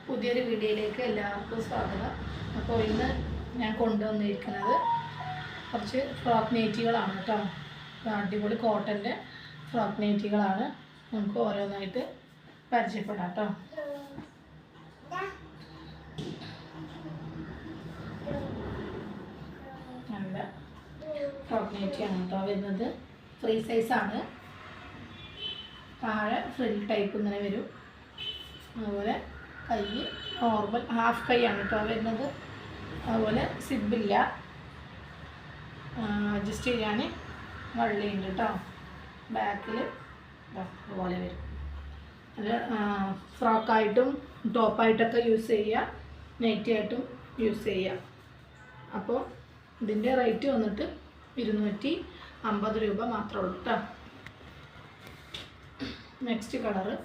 പുതിയൊരു വീഡിയോയിലേക്ക് എല്ലാവർക്കും സ്വാഗതം. അപ്പോൾ ഇന്ന് ഞാൻ കൊണ്ടുവന്നിരിക്കുന്നത് കുറച്ച് ഫ്രോക്ക് നൈറ്റികളാണ് കേട്ടോ. അടിപൊളി കോട്ടൻ്റെ ഫ്രോക്ക് നൈറ്റികളാണ്. നമുക്ക് ഓരോന്നായിട്ട് പരിചയപ്പെടാം കേട്ടോ. നല്ല ഫ്രോക്ക് നൈറ്റിയാണ് കേട്ടോ വരുന്നത്. ഫ്രീ സൈസാണ്. താഴെ ഫ്രിൽ ടൈപ്പ് ഇങ്ങനെ വരും. അതുപോലെ കൈ നോർമൽ ഹാഫ് കൈ ആണ് കേട്ടോ വരുന്നത്. അതുപോലെ സിബില്ല, അഡ്ജസ്റ്റ് ചെയ്യാൻ വള്ളിയുണ്ട് കേട്ടോ. ബാക്കിൽ അതുപോലെ വരും. അത് ഫ്രോക്കായിട്ടും ടോപ്പായിട്ടൊക്കെ യൂസ് ചെയ്യുക, നൈറ്റി ആയിട്ടും യൂസ് ചെയ്യുക. അപ്പോൾ ഇതിൻ്റെ റേറ്റ് വന്നിട്ട് 250 രൂപ മാത്രമേ ഉള്ളൂ കേട്ടോ. നെക്സ്റ്റ് കളറ്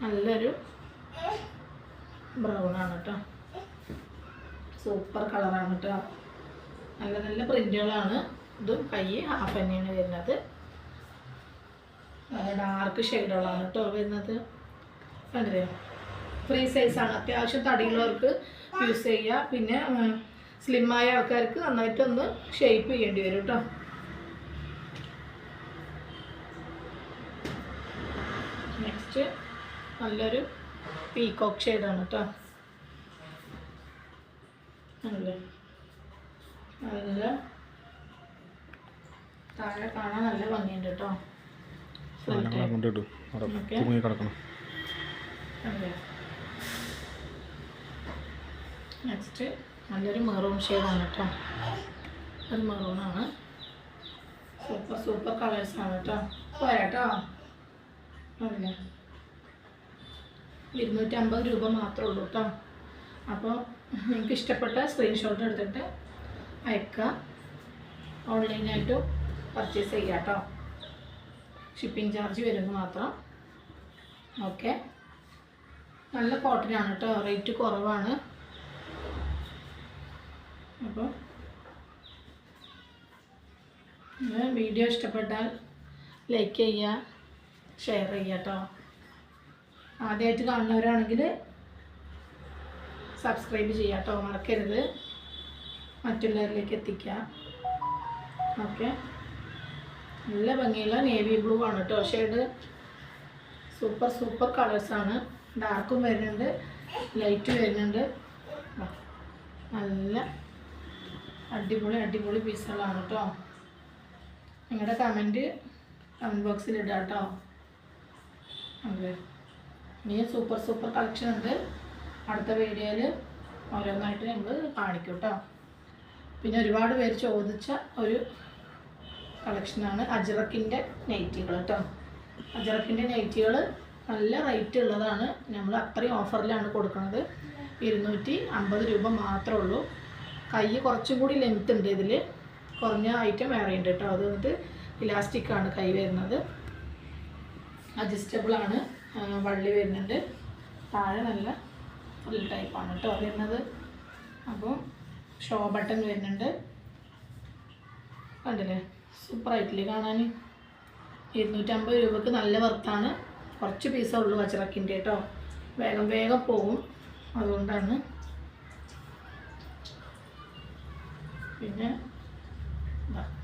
നല്ലൊരു ബ്രൗണാണ് കേട്ടോ. സൂപ്പർ കളറാണ് കേട്ടോ. നല്ല നല്ല പ്രിൻ്റുകളാണ്. ഇതും കൈ ഹാഫ് തന്നെയാണ് വരുന്നത്. നല്ല ഡാർക്ക് ഷെയ്ഡുകളാണ് കേട്ടോ വരുന്നത്. കണ്ടില്ലേ? ഫ്രീ സൈസാണ്. അത്യാവശ്യം തടിയുള്ളവർക്ക് യൂസ് ചെയ്യുക. പിന്നെ സ്ലിമ്മായ ആൾക്കാർക്ക് നന്നായിട്ടൊന്ന് ഷേപ്പ് ചെയ്യേണ്ടി വരും കേട്ടോ. നെക്സ്റ്റ് നല്ലൊരു പീകോക്ക് ഷെയ്ഡാണ് കേട്ടോ. നല്ല താഴെ കാണാൻ നല്ല ഭംഗിയുണ്ട് കേട്ടോ. നെക്സ്റ്റ് നല്ലൊരു മെറൂൺ ഷെയ്ഡാണ് കേട്ടോ. ഒരു മെറൂണാണ്. സൂപ്പർ സൂപ്പർ കളേഴ്സാണ് കേട്ടോ. പോരാട്ടോ. അല്ലേ 250 രൂപ മാത്രമേ ഉള്ളൂ കേട്ടോ. അപ്പോൾ നിങ്ങൾക്ക് ഇഷ്ടപ്പെട്ട സ്ക്രീൻഷോട്ട് എടുത്തിട്ട് അയക്കുക. ഓൺലൈനായിട്ടും പർച്ചേസ് ചെയ്യുക കേട്ടോ. ഷിപ്പിംഗ് ചാർജ് വരുന്നത് മാത്രം. ഓക്കെ. നല്ല കോട്ടനാണ് കേട്ടോ. റേറ്റ് കുറവാണ്. അപ്പോൾ വീഡിയോ ഇഷ്ടപ്പെട്ടാൽ ലൈക്ക് ചെയ്യുക, ഷെയർ ചെയ്യുക കേട്ടോ. ആദ്യമായിട്ട് കാണുന്നവരാണെങ്കിൽ സബ്സ്ക്രൈബ് ചെയ്യുക കേട്ടോ. മറക്കരുത്. മറ്റുള്ളവരിലേക്ക് എത്തിക്കുക. ഓക്കെ. നല്ല ഭംഗിയുള്ള നേവി ബ്ലൂ ആണ് കേട്ടോ ഷെയ്ഡ്. സൂപ്പർ സൂപ്പർ കളേഴ്സാണ്. ഡാർക്കും വരുന്നുണ്ട്, ലൈറ്റ് വരുന്നുണ്ട്. നല്ല അടിപൊളി അടിപൊളി പീസുകളാണ് കേട്ടോ. നിങ്ങളുടെ കമൻറ്റ് ബോക്സിൽ ഇടാം കേട്ടോ. അതെ, ഇനി സൂപ്പർ സൂപ്പർ കളക്ഷൻ ഉണ്ട്. അടുത്ത വീഡിയോയിൽ ഓരോന്നായിട്ട് ഞങ്ങൾ കാണിക്കും കേട്ടോ. പിന്നെ ഒരുപാട് പേര് ചോദിച്ച ഒരു കളക്ഷനാണ് അജ്രക്കിൻ്റെ നൈറ്റികൾ കേട്ടോ. അജ്രക്കിൻ്റെ നൈറ്റികൾ നല്ല റേറ്റ് ഉള്ളതാണ്. നമ്മൾ അത്രയും ഓഫറിലാണ് കൊടുക്കുന്നത്. 250 രൂപ മാത്രമേ ഉള്ളൂ. കൈ കുറച്ചും കൂടി ലെങ്ത് ഉണ്ട്. ഇതിൽ കുറഞ്ഞ ഐറ്റം വേറെ ഉണ്ട് കേട്ടോ. അത് വന്നിട്ട് ഇലാസ്റ്റിക്കാണ് കൈ വരുന്നത്. അഡ്ജസ്റ്റബിളാണ്. വള്ളി വരുന്നുണ്ട്. താഴെ നല്ല ഫുൾ ടൈപ്പാണ് കേട്ടോ വരുന്നത്. അപ്പോൾ ഷോ ബട്ടൺ വരുന്നുണ്ട്. കണ്ടില്ലേ? സൂപ്പറായിട്ടില്ലേ കാണാൻ? 250 രൂപക്ക് നല്ല വർത്താണ്. കുറച്ച് പീസേ ഉള്ളൂ അജ്രക്കിൻ്റെ കേട്ടോ. വേഗം വേഗം പോകും, അതുകൊണ്ടാണ്. പിന്നെ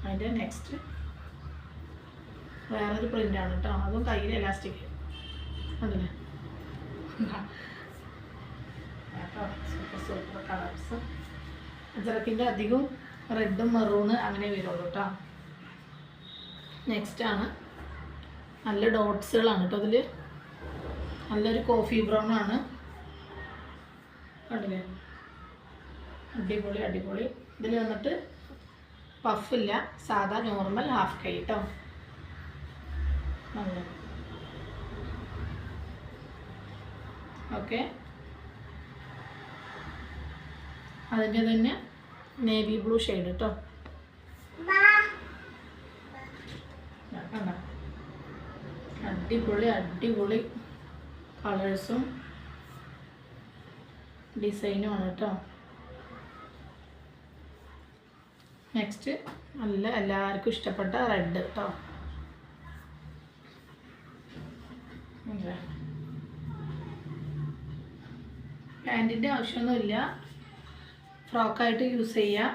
അതിൻ്റെ നെക്സ്റ്റ് വേറൊരു പ്രിൻ്റാണ് കേട്ടോ. അതും കയ്യിൽ എലാസ്റ്റിക്. കണ്ടില്ലേ? കേട്ടോ സൂപ്പർ സൂപ്പർ കളേഴ്സ്. അജ്രക്കിൻ്റെ അധികം റെഡും മെറൂണ് അങ്ങനെ വരുള്ളൂ കേട്ടോ. നെക്സ്റ്റാണ് നല്ല ഡോട്ട്സുകളാണ് കേട്ടോ. അതിൽ നല്ലൊരു കോഫി ബ്രൗൺ ആണ്. കണ്ടില്ലേ? അടിപൊളി അടിപൊളി. ഇതിൽ വന്നിട്ട് പഫില്ല, സാധാ നോർമൽ ഹാഫ് കൈ കേട്ടോ. ഓക്കെ. അതിൻ്റെ തന്നെ നേവി ബ്ലൂ ഷെയ്ഡ് കേട്ടോ. അടിപൊളി അടിപൊളി കളേഴ്സും ഡിസൈനുമാണ് കേട്ടോ. നെക്സ്റ്റ് നല്ല എല്ലാവർക്കും ഇഷ്ടപ്പെട്ട റെഡ് കേട്ടോ. പാൻറ്റിൻ്റെ ആവശ്യമൊന്നുമില്ല, ഫ്രോക്കായിട്ട് യൂസ് ചെയ്യാം.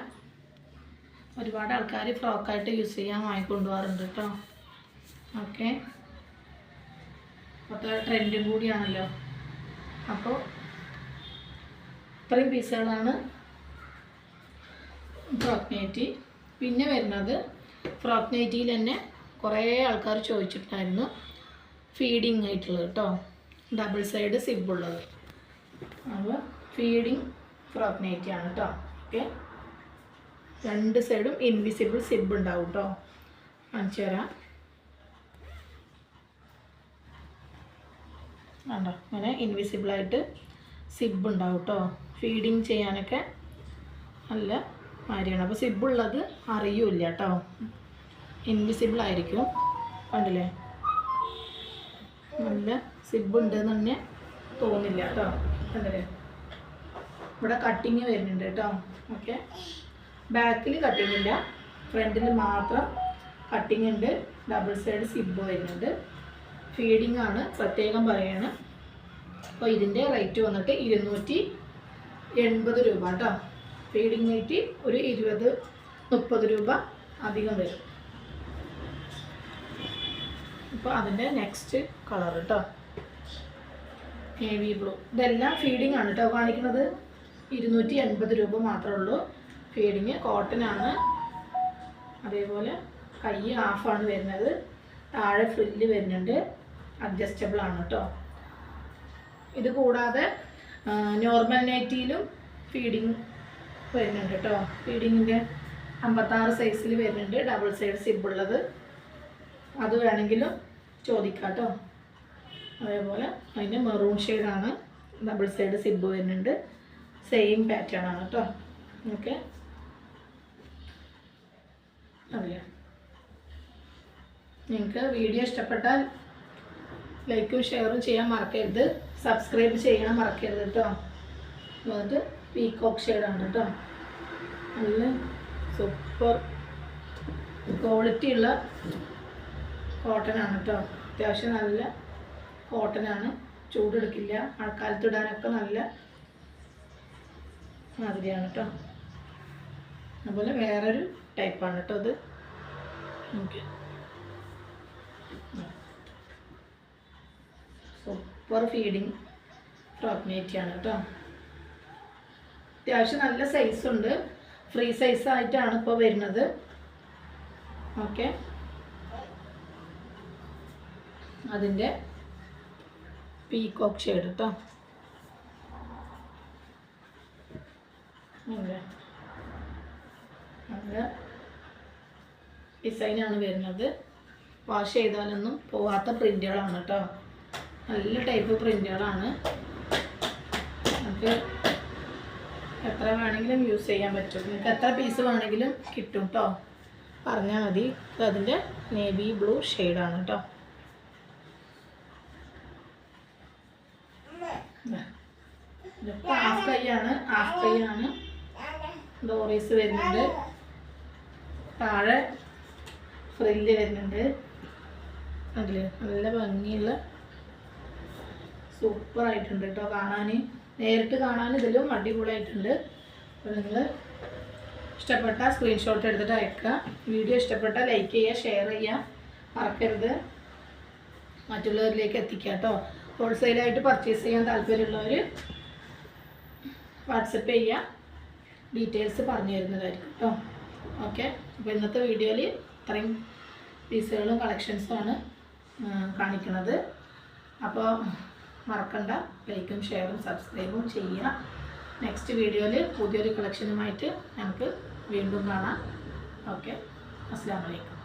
ഒരുപാട് ആൾക്കാർ ഫ്രോക്കായിട്ട് യൂസ് ചെയ്യാൻ വാങ്ങിക്കൊണ്ടുപോകാറുണ്ട് കേട്ടോ. ഓക്കെ, അപ്പോൾ ട്രെൻഡും കൂടിയാണല്ലോ. അപ്പോൾ ഇത്രയും പീസുകളാണ് ഫ്രോക്ക് നൈറ്റി. പിന്നെ വരുന്നത് ഫ്രോക്ക് നൈറ്റിയിൽ തന്നെ കുറേ ആൾക്കാർ ചോദിച്ചിട്ടുണ്ടായിരുന്നു ഫീഡിങ് ആയിട്ടുള്ളത് കേട്ടോ, ഡബിൾ സൈഡ് സിബുള്ളത്. അപ്പോൾ ഫീഡിങ് ഫ്രോക്ക് നൈറ്റിയാണ് കേട്ടോ. ഓക്കെ, രണ്ട് സൈഡും ഇൻവിസിബിൾ സിബ് ഉണ്ടാവും കേട്ടോ. കാണിച്ചു തരാം. വേണ്ട, ഇങ്ങനെ ഇൻവിസിബിളായിട്ട് സിബ് ഉണ്ടാവും കേട്ടോ. ഫീഡിങ് ചെയ്യാനൊക്കെ നല്ല കാര്യമാണ്. അപ്പോൾ സിബുള്ളത് അറിയില്ല കേട്ടോ, ഇൻവിസിബിൾ ആയിരിക്കും. കണ്ടില്ലേ, നല്ല സിബ് ഉണ്ടെന്ന് തന്നെ തോന്നില്ല കേട്ടോ. കണ്ടില്ലേ, ഇവിടെ കട്ടിങ് വരുന്നുണ്ട് കേട്ടോ. ഓക്കെ, ബാക്കിൽ കട്ടിങ് ഇല്ല, ഫ്രണ്ടിൽ മാത്രം കട്ടിങ് ഉണ്ട്. ഡബിൾ സൈഡ് സിബ് വരുന്നുണ്ട്. ഫീഡിങ് ആണ്, പ്രത്യേകം പറയാണ്. അപ്പോൾ ഇതിൻ്റെ റേറ്റ് വന്നിട്ട് 280 രൂപ കേട്ടോ. ഫീഡിങ് നൈറ്റി ഒരു 20-30 രൂപ അധികം വരും. ഇപ്പോൾ അതിൻ്റെ നെക്സ്റ്റ് കളർ കേട്ടോ, നേവി ബ്ലൂ. ഇതെല്ലാം ഫീഡിങ് ആണ് കേട്ടോ കാണിക്കുന്നത്. 280 രൂപ മാത്രമേ ഉള്ളൂ. ഫീഡിങ് കോട്ടൺ ആണ്. അതേപോലെ കൈ ഹാഫാണ് വരുന്നത്, താഴെ ഫ്രില്ല് വരുന്നുണ്ട്, അഡ്ജസ്റ്റബിൾ ആണ് കേട്ടോ. ഇത് കൂടാതെ നോർമൽ നൈറ്റിയിലും ഫീഡിങ് വരുന്നുണ്ട് കേട്ടോ. ഫീഡിങ്ങിൻ്റെ 56 സൈസിൽ വരുന്നുണ്ട്, ഡബിൾ സൈഡ് സിബ് ഉള്ളത്. അത് വേണമെങ്കിലും ചോദിക്കാം കേട്ടോ. അതേപോലെ അതിൻ്റെ മെറൂൺ ഷെയ്ഡാണ്, ഡബിൾ സൈഡ് സിബ് വരുന്നുണ്ട്, സെയിം പാറ്റേൺ ആണ് കേട്ടോ. ഓക്കെ, അറിയാം. നിങ്ങൾക്ക് വീഡിയോ ഇഷ്ടപ്പെട്ടാൽ ലൈക്കും ഷെയറും ചെയ്യാൻ മറക്കരുത്, സബ്സ്ക്രൈബ് ചെയ്യാൻ മറക്കരുത് കേട്ടോ. എന്നിട്ട് പീകോക്ക് ഷെയ്ഡാണ് കേട്ടോ. നല്ല സൂപ്പർ ക്വാളിറ്റി ഉള്ള കോട്ടൺ ആണ് കേട്ടോ. അത്യാവശ്യം നല്ല കോട്ടൺ ആണ്, ചൂടെടുക്കില്ല, മഴക്കാലത്ത് ഇടാനൊക്കെ നല്ല മാതിരിയാണ് കേട്ടോ. അതുപോലെ വേറൊരു ടൈപ്പാണ് കേട്ടോ ഇത്. ഓക്കെ, സൂപ്പർ ഫീഡിങ് ഫ്രോക്ക് നൈറ്റിയാണ് കേട്ടോ. അത്യാവശ്യം നല്ല സൈസുണ്ട്, ഫ്രീ സൈസായിട്ടാണ് ഇപ്പോൾ വരുന്നത്. ഓക്കെ, അതിൻ്റെ പീകോക്ക് ഷെയ്ഡ് കേട്ടോ. നല്ല ഡിസൈനാണ് വരുന്നത്. വാഷ് ചെയ്താലൊന്നും പോവാത്ത പ്രിൻ്റുകളാണ് കേട്ടോ. നല്ല ടൈപ്പ് പ്രിൻ്റുകളാണ്. നമുക്ക് എത്ര വേണമെങ്കിലും യൂസ് ചെയ്യാൻ പറ്റും. നിങ്ങൾക്ക് എത്ര പീസ് വേണമെങ്കിലും കിട്ടും കേട്ടോ, പറഞ്ഞാൽ മതി. അതിൻ്റെ നേവി ബ്ലൂ ഷെയ്ഡാണ് കേട്ടോ. ഇതിപ്പോൾ ഹാഫ് കൈയാണ്. ഡോറീസ് വരുന്നുണ്ട്, താഴെ ഫ്രില്ല് വരുന്നുണ്ട്. അതിൽ നല്ല ഭംഗിയുള്ള സൂപ്പറായിട്ടുണ്ട് കേട്ടോ കാണാൻ. നേരിട്ട് കാണാൻ ഇതിലും അടിപൊളിയായിട്ടുണ്ട്. അപ്പോൾ നിങ്ങൾ ഇഷ്ടപ്പെട്ട സ്ക്രീൻഷോട്ട് എടുത്തിട്ട് അയക്കുക. വീഡിയോ ഇഷ്ടപ്പെട്ടാൽ ലൈക്ക് ചെയ്യുക, ഷെയർ ചെയ്യുക മറക്കരുത്. മറ്റുള്ളവരിലേക്ക് എത്തിക്കുക കേട്ടോ. ഹോൾസെയിലായിട്ട് പർച്ചേസ് ചെയ്യാൻ താല്പര്യമുള്ളവർ വാട്സപ്പ് ചെയ്യുക, ഡീറ്റെയിൽസ് പറഞ്ഞു തരുന്നതായിരിക്കും കേട്ടോ. ഓക്കെ, അപ്പോൾ ഇന്നത്തെ വീഡിയോയിൽ ഇത്രയും പീസുകളും കളക്ഷൻസുമാണ് കാണിക്കുന്നത്. അപ്പോൾ മറക്കണ്ട, ലൈക്കും ഷെയറും സബ്സ്ക്രൈബും ചെയ്യുക. നെക്സ്റ്റ് വീഡിയോയിൽ പുതിയൊരു കളക്ഷനുമായിട്ട് നമുക്ക് വീണ്ടും കാണാം. ഓക്കെ, അസ്സലാമു അലൈക്കും.